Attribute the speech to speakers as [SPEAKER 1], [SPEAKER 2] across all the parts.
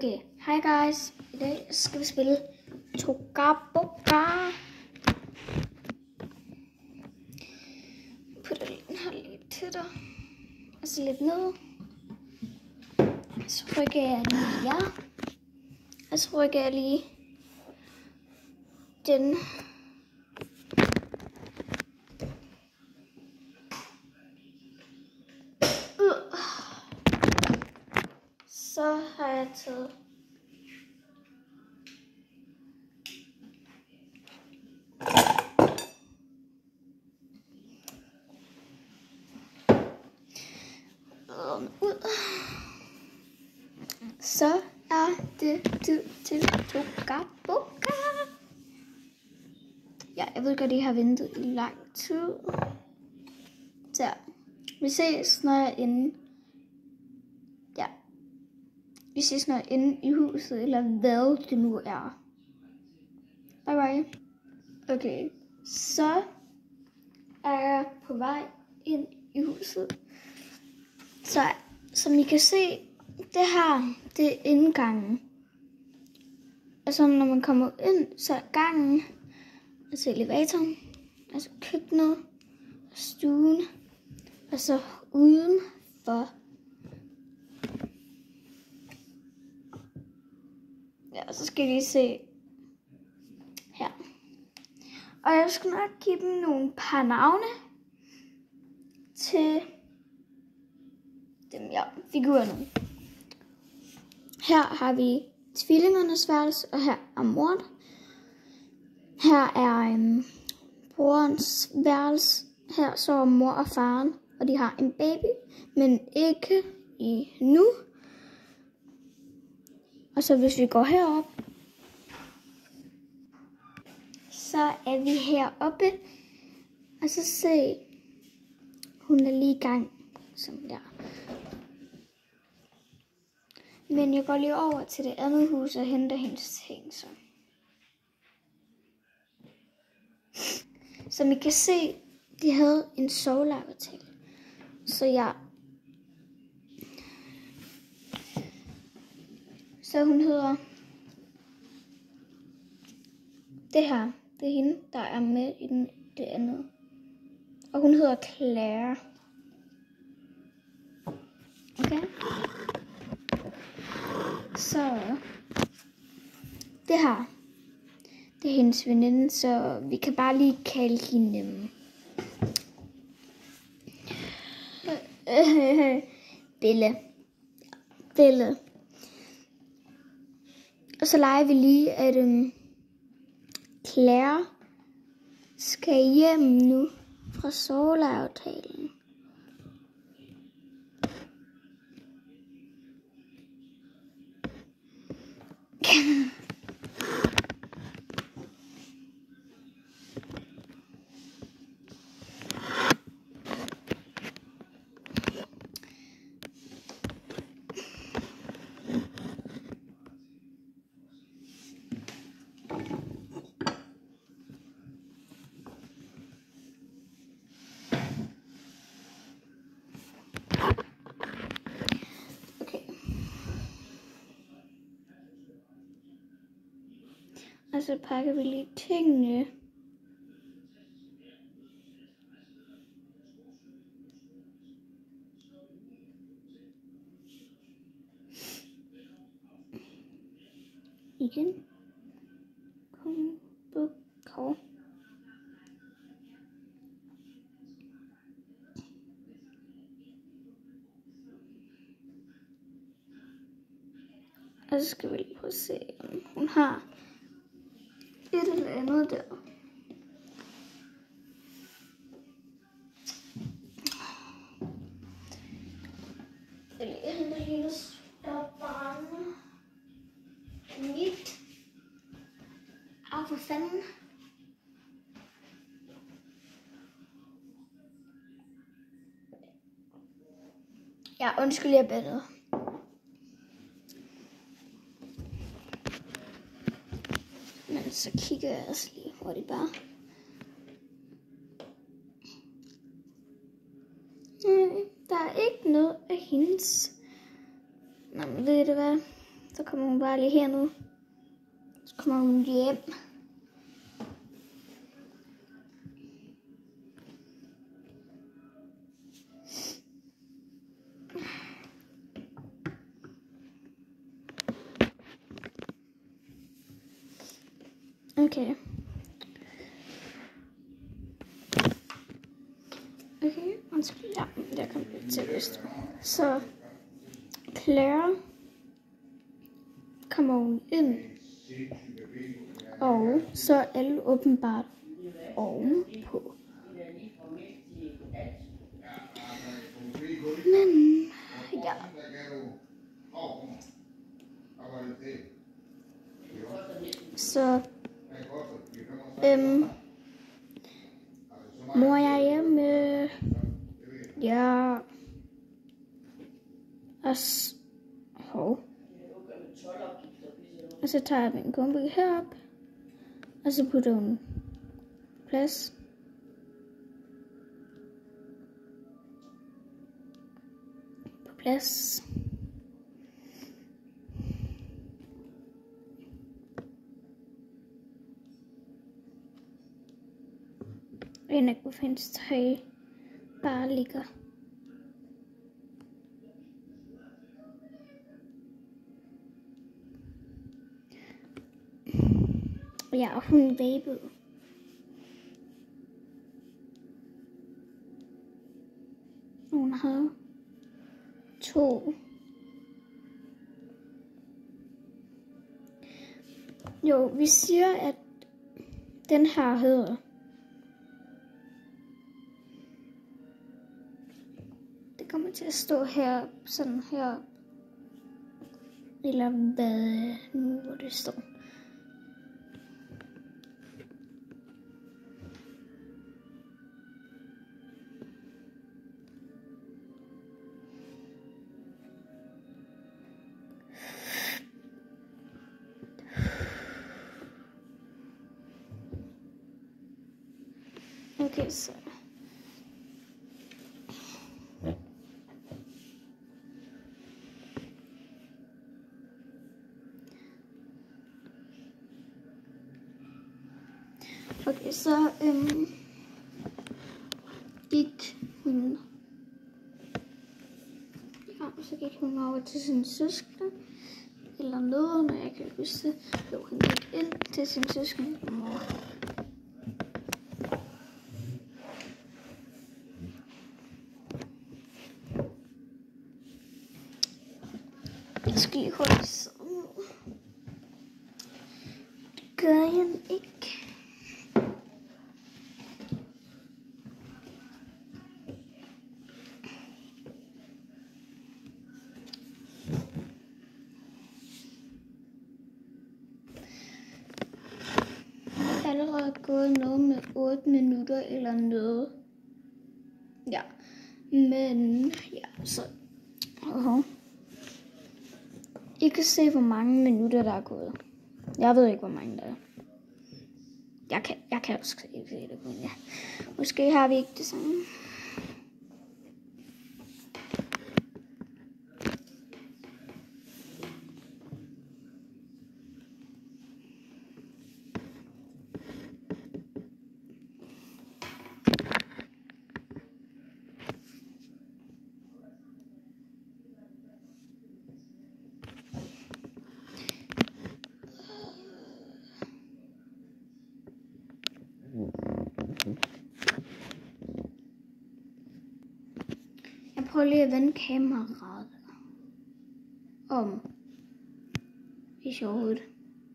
[SPEAKER 1] Okay, hi guys. I dag skal vi spille Toga Boga. Putter den her lidt til dig. Og så lidt ned. Så rykker jeg lige her. Og så rykker jeg lige den. Så har jeg taget ud. Så er det tid til Toga Boga. Ja, jeg ved godt, I har ventet i lang tid. Så vi ses, når jeg er inde. Ja. Vi ses, når jeg er inde i huset, eller hvad det nu er. Bye bye. Okay, så er jeg på vej ind i huset. Så som I kan se, det her, det er indgangen. Altså når man kommer ind, så er gangen, altså elevatoren, altså køkkenet, og stuen, og så udenfor. Ja, og så skal I lige se her. Og jeg skal nok give dem nogle par navne til dem, ja, figurerne. Her har vi tvillingernes værelse, og her er moren. Her er brorens værelse. Her så mor og faren, og de har en baby, men ikke endnu. Og så hvis vi går herop, så er vi heroppe, og så se, hun er lige i gang, sådan der. Men jeg går lige over til det andet hus og henter hendes ting, så. Som I kan se, de havde en soveleje til. Så ja. Så hun hedder, det her, det er hende, der er med i det andet. Og hun hedder Claire. Okay. Så det her, det er hendes veninde, så vi kan bare lige kalde hende Belle. Og så leger vi lige, at Claire skal hjem nu fra sovelejeaftalen. Og så pakker vi lige tingene. Igen. Kom. Og så skal vi lige prøve at se, om hun har et eller andet der. Jeg henter lige der barn. Mit. For fanden. Ja, undskyld, jeg bedre. Men så kigger jeg også lige hurtigt bare. Der er ikke noget af hendes. Nå, men ved du hvad? så kommer hun bare lige herned. Så kommer hun hjem. Okay. Okay, undskyld. Ja, der kom lidt til vest. Så Claire kommer hun ind. Og så er alle åbenbart ovenpå. Men ja. Så mor jeg er hjemme. Ja. Og så tager jeg min kumpe herop. Og så putter hun på plads. På plads. En af Gryffindors tøj bare ligger. Ja, og hun vabede. Hun havde 2. Jo, vi siger, at den her hedder. Det kommer til at stå her, sådan her. Eller hvad nu, hvor det står. Okay, så. Okay, så gik hun. Ja, så gik hun over til sin søskende. Eller noget, når jeg kan huske det. Jo, hun gik ind til sin søskende og mor. Jeg skal lige holde sådan. Det gør jeg ikke. Allerede gået noget med 8 minutter eller noget. Ja, men ja, så I kan se, hvor mange minutter der er gået. Jeg ved ikke, hvor mange der er. Jeg kan også se det, men ja. Måske har vi ikke det samme. Jeg prøver lige at vende kameraet om. Hvis jeg overhovedet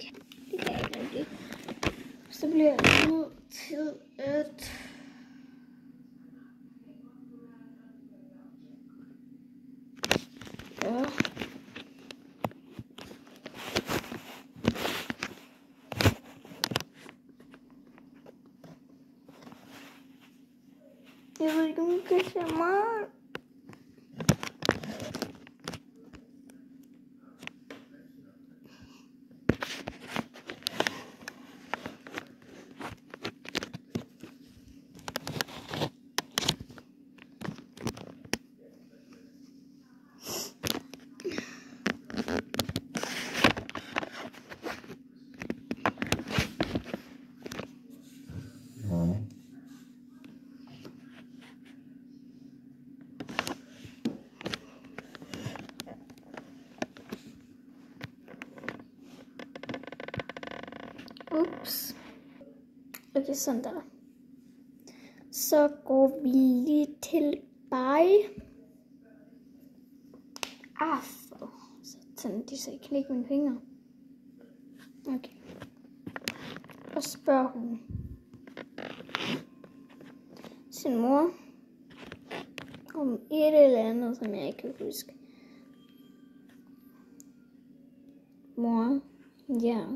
[SPEAKER 1] kan. Det kan jeg ikke. Så bliver jeg nødt til at jeg ved ikke, om I kan se mig. Ups. Okay, sådan der. Så går vi lige tilbage. Sådan, de så ikke knække mine fingre. Okay. Og spørger hun sin mor om et eller andet, som jeg ikke kan huske. Mor, ja.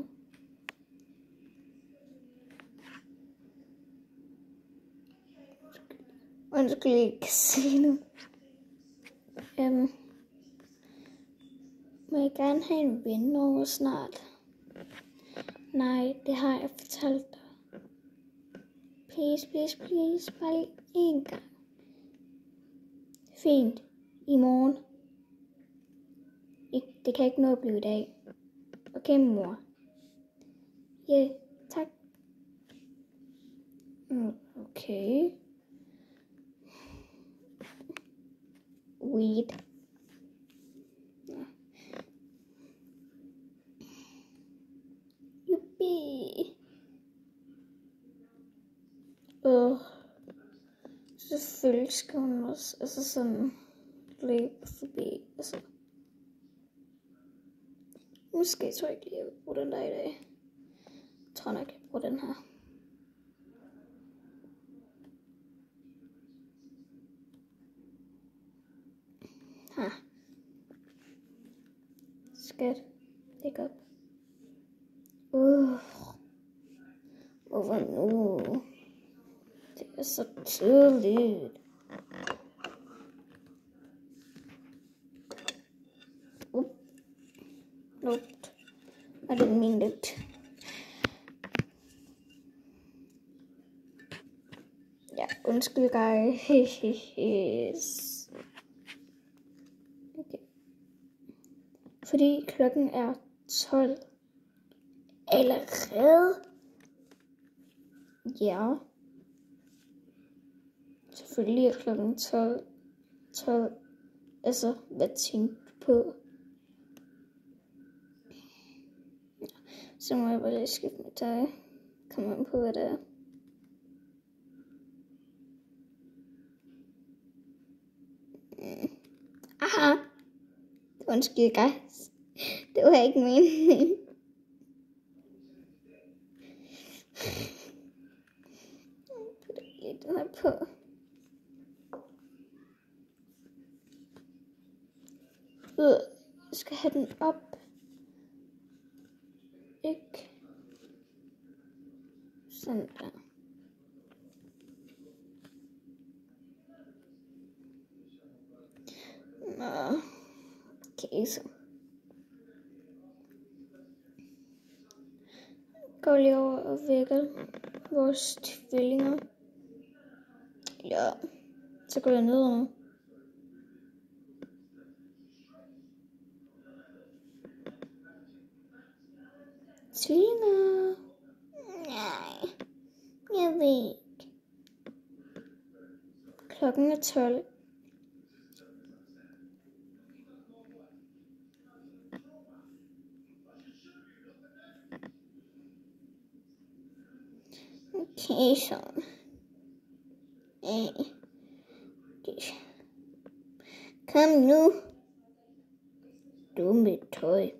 [SPEAKER 1] Undskyld, jeg ikke kan se nu. Må jeg gerne have en ven over snart? Nej, det har jeg fortalt dig. Please, please, please, bare lige en gang. Fint. I morgen. Det kan ikke nå at blive i dag. Okay, mor. Ja, tak. Okay. Weed. Yuppie. Selvfølgelig skal hun også, altså sådan, løbe forbi, altså. Måske tror jeg ikke lige, jeg vil bruge den der i dag. Jeg tror nok, jeg bruger den her. Her. Skat. Læg op. Hvorfor nu? Det er så tydeligt. Nope. I didn't mean it. Ja, undskyld guys. Okay. Fordi klokken er 12. Allerede? Ja. Selvfølgelig er klokken 12. Altså, hvad tænkte du på? Så må jeg bare lige skifte med tøj. Kom an på, hvad det er. Aha. Undskyld, guys. Det var ikke meningen. Putter lige den her på. Jeg skal have den op. Ikke. Sådan der. Nå. Okay, så. Går lige over og vækker vores tvillinger. Ja. Så går jeg ned nu. Tvillinger. Nej. Jeg ved ikke. Klokken er 12. Okay, så. Okay. Kom nu. Dumme tøj.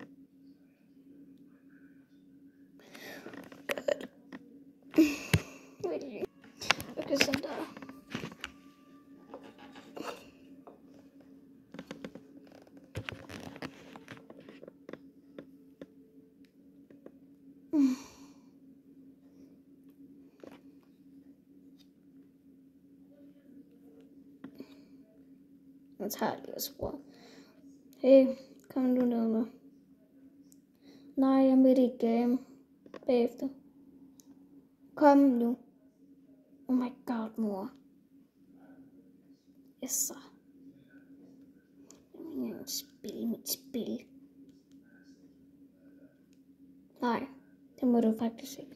[SPEAKER 1] Godt. Okay, sådan der. Jeg tager lige og spor. Hey, kom nu ned nu. Nej, jeg er midt i game. Bagefter. Kom nu. Oh my god, mor. Yes, så. Jeg vil mit spil. Nej, det må du faktisk ikke.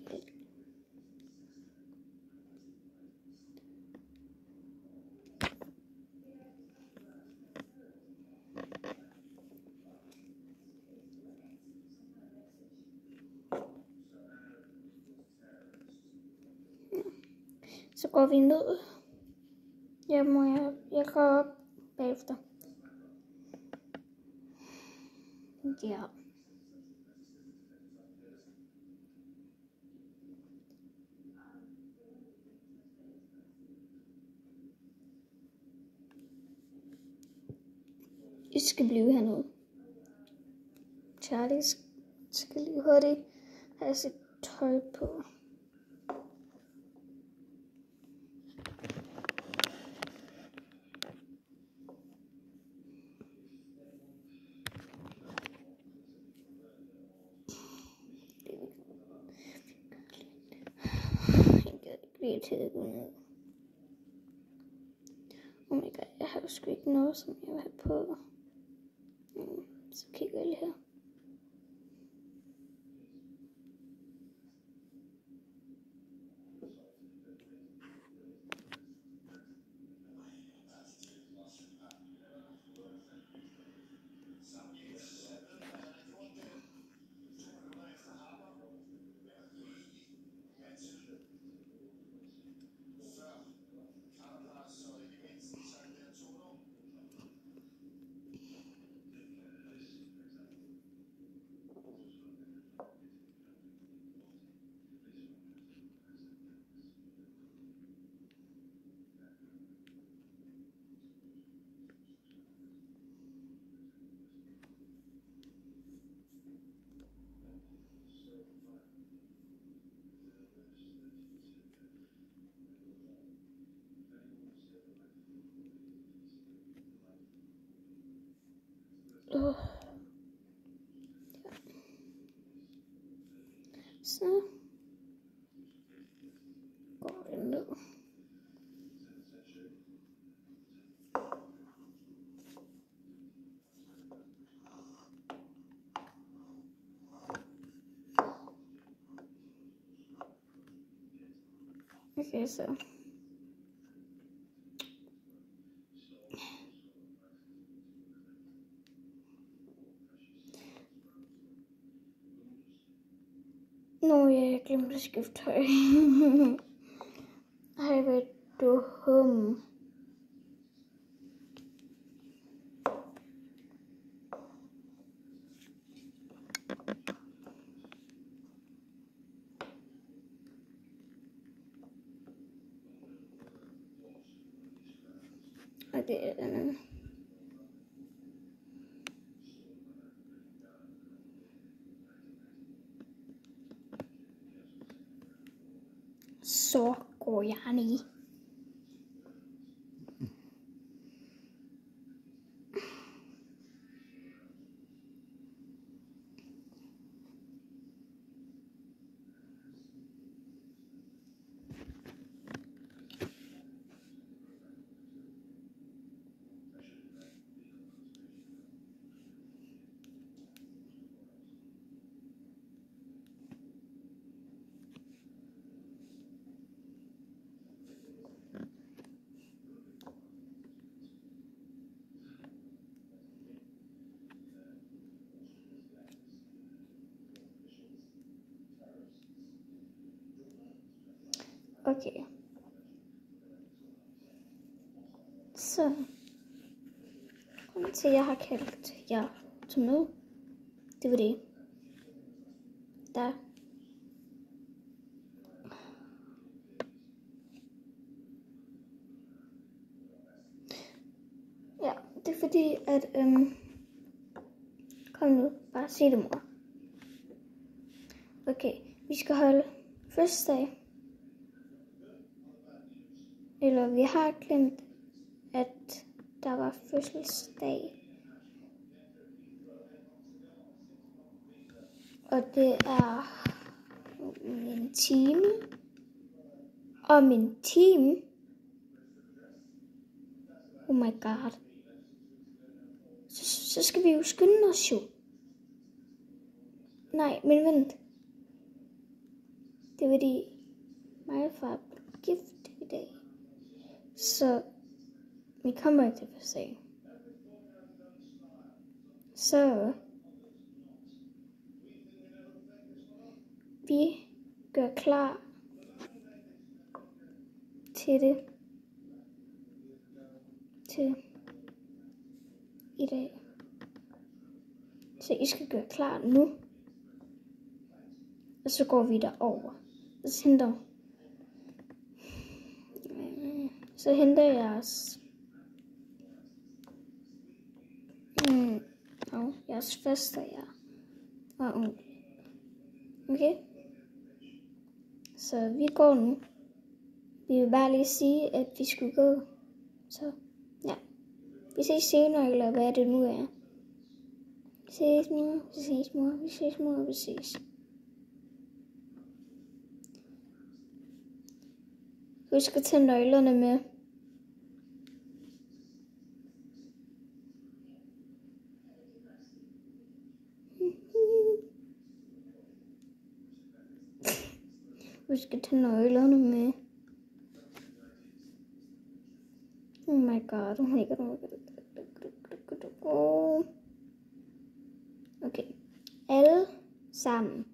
[SPEAKER 1] Så går vi ned. Jeg går op bagefter. Ja. I skal blive hernede. Charlie skal lige hurtigt have sit tøj på. Jeg til at gå ned. Oh my god, jeg har jo sgu ikke noget, som jeg vil have på. Så kigger jeg lige her. Så går jeg ned. Okay, så. Jeg glemte at skifte tøj. Ej, hvor dum. Og det er den anden. Så går jeg ned. Okay. Så. Grunden til, at jeg har kaldt jer til møde, det var det. Der. Ja, det er fordi, at kom nu, bare sig det, mor. Okay, vi skal holde fødselsdag. Eller vi har glemt, at der var fødselsdag. Og det er en time. Om en time. Oh my god. Så skal vi jo skynde os jo. Nej, men vent. Det er fordi mig og far blev gift i dag. Så vi kommer ikke til fødselsdag. Så vi gør klar til det til i dag. Så I skal gøre klar nu. Og så går vi derover. Og så henter jeg jeres faster, ja. Og onkel. Okay? Så vi går nu. Vi vil bare lige sige, at vi skulle gå. Så ja. Vi ses senere, eller hvad det nu er. Vi ses, mor. Vi ses, mor. Vi ses, mor. Vi ses. Husk at tage nøglerne med. Husk at tage nøglerne med. Oh my god, oh my god, oh my god. Okay, alle sammen.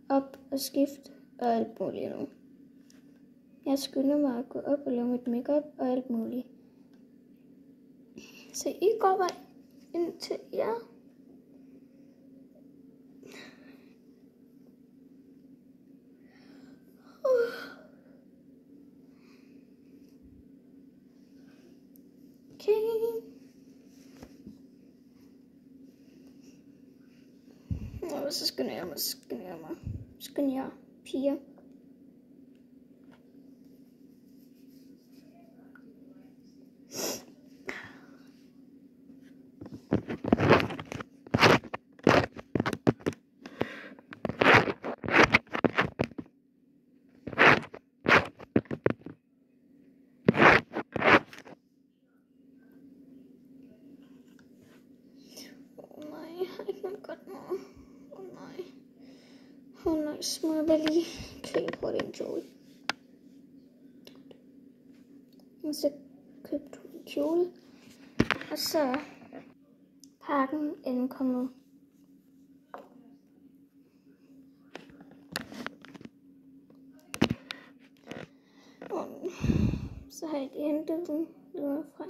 [SPEAKER 1] Op og skift og alt muligt nu. Jeg skynder mig at gå op og lave mit makeup og alt muligt. Så I går bare ind til jer. Okay. Og så skynder jeg piger. Så må jeg bare lige klikke på den kjole. Og så købte hun en kjole. Og så pakken er kommet. Og så har jeg hentet den fra.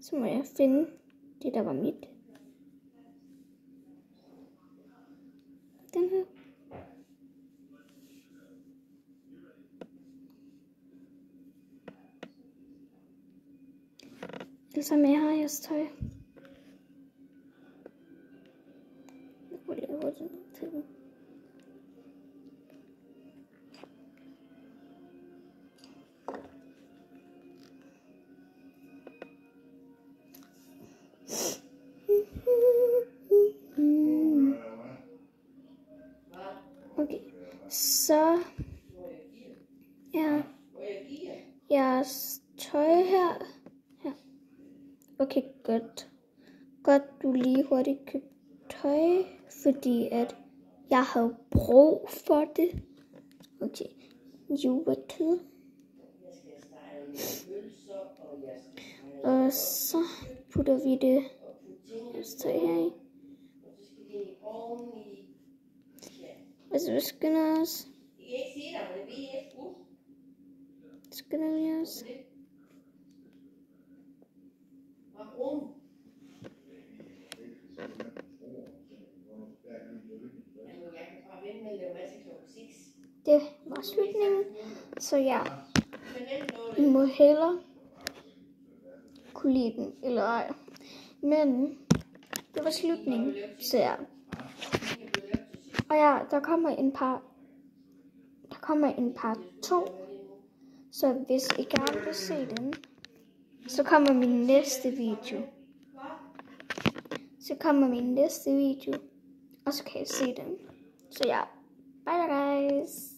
[SPEAKER 1] Så må jeg finde det, der var mit. Den her. Så med har jeres tøj. Jeg kunne lave den til den. Okay, så ja, jeres tøj her. Okay, godt du lige hurtigt købte tøj, fordi at jeg havde brug for det. Okay, juletid. Og så putter vi det tøj her i. Og så skynder os. Skynder vi os. Det var slutningen, så ja, I må hellere kunne lide den eller ej, men det var slutningen, så ja. Og ja, der kommer en part 2, så hvis I gerne vil se den, så kommer min næste video. Og så kan I se den. Så ja, bye guys.